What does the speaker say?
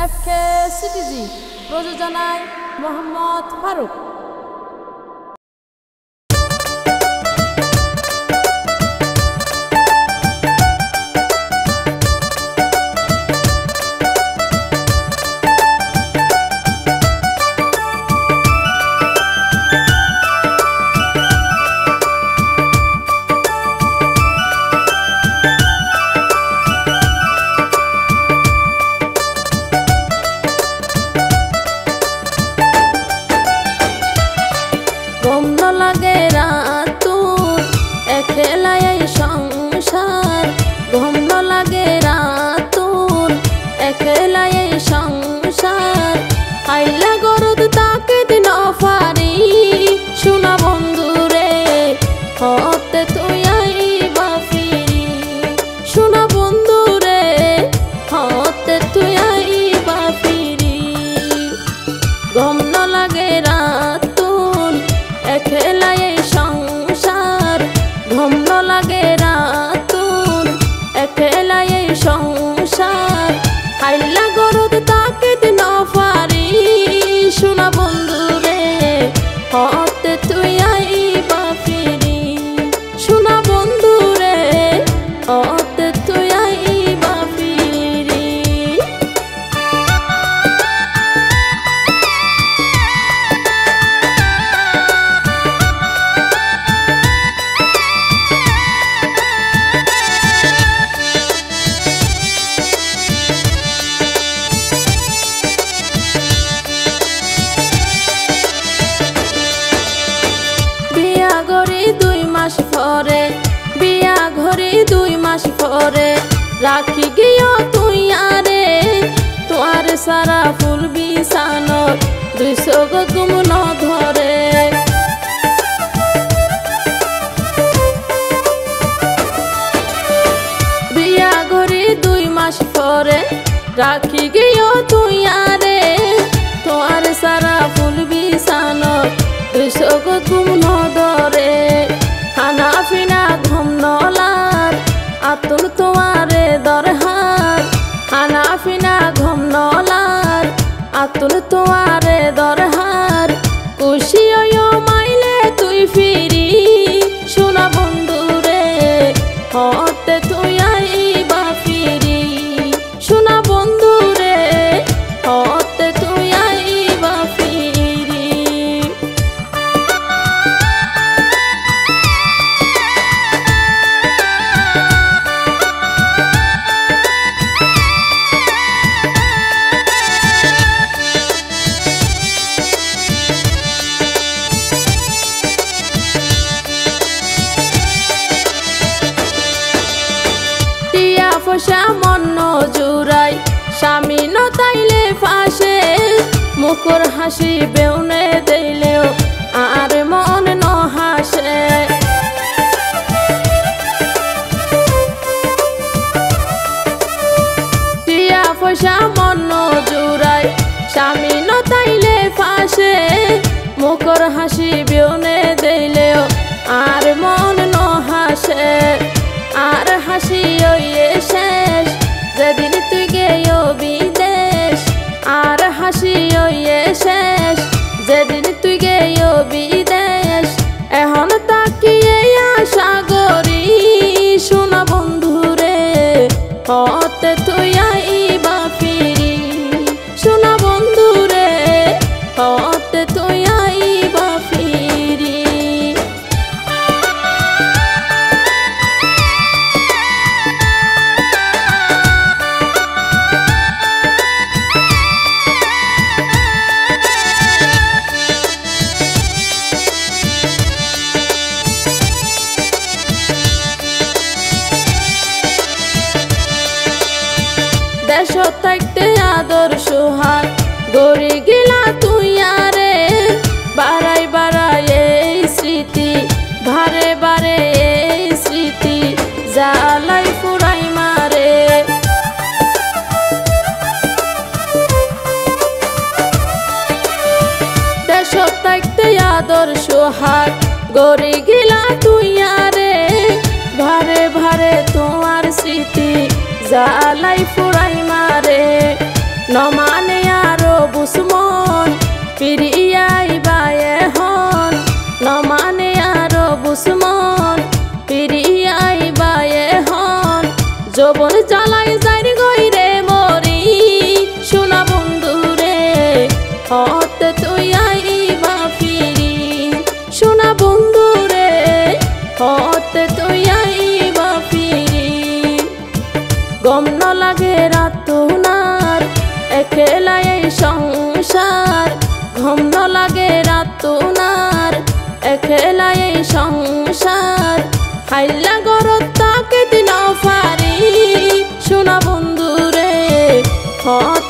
এফকে CTG প্রযোজনায় মোহাম্মদ ফারুক। লাগে রাতুন একলাই সংসার, ঘুম লাগে রাতুন একলাই সংসার, আইলা গরুদ তাকে দিন ফারি শোনা বন্ধুরে হতে তুই আইবা ফিরি, শোনা বন্ধুরে হতে তুই আইবা ফিরি। ঘুম লাগে রাতুন একলাই সংসার, ঘুম লাগে রাতুন একলাই সংসার, আইলা গরুদ তাকে দিন ফারি শোনা বন্ধুরে হতে তুই আইবা ফিরি, শোনা বন্ধুরে হতে তুই আইবা ফিরি। পরে বিয়া ঘরে 2 মাস পরে রাখি গিয়া তুই আরে তোর সারা ফুল বিছানত 200 গুম ন ধরে। বিয়া ঘরে 2 মাস পরে রাখি গিয়া তুই আরে তোর সারা ফুল বিছানত 200 গুম ন ধরে। খানা পিনা ঘুম নলার আতুন তোমারে দরহার, খানা পিনা ঘুম নলার আতুন তোমারে দরহার, খুশি হইও মাইলে তুই ফিরি শোনা বন্ধুরে হতে তুই আইবা ফিরি, শোনা বন্ধুরে হতে তুই আইবা ফিরি। পয়সা মন জুড়াই স্বামী নতাইলে ফাঁসে, মুখর হাসি বেউনে দিলেও আর মন ন হাসে। টিয়া পয়সা মন জুড়াই স্বামী নতাইলে ফাঁসে, মুখর হাসি বেউনে দিলেও আর মন ন হাসে। আর হাসি ওইয়ে শেষ যেদিন তুই গেও বিদেশ, আর হাসি ওইয়ে শেষ যেদিন তুই গেও বিদেশ, এখন তাকিয়ে আশা করি শোনা বন্ধুরে হতে তুই আইবা ফিরি, শোনা বন্ধুরে হতে তুই আইবা ফিরি। দেশ থাকতে আদর সোহাগ গড়ি গেলা তুই আরে, বাড়াই বাড়াই এই স্মৃতি ভারে বারে এই স্মৃতি জ্বালাই ফুরাই মারে। দেশ থাকতে আদর সোহাগ গড়ি গেলা তুই আরে, ভারে ভারে তোমার স্মৃতি জ্বালাই ফুরাই মারে। নমা হাইলা গরত তাকে দিন ফারি সোনা বন্ধুরে হত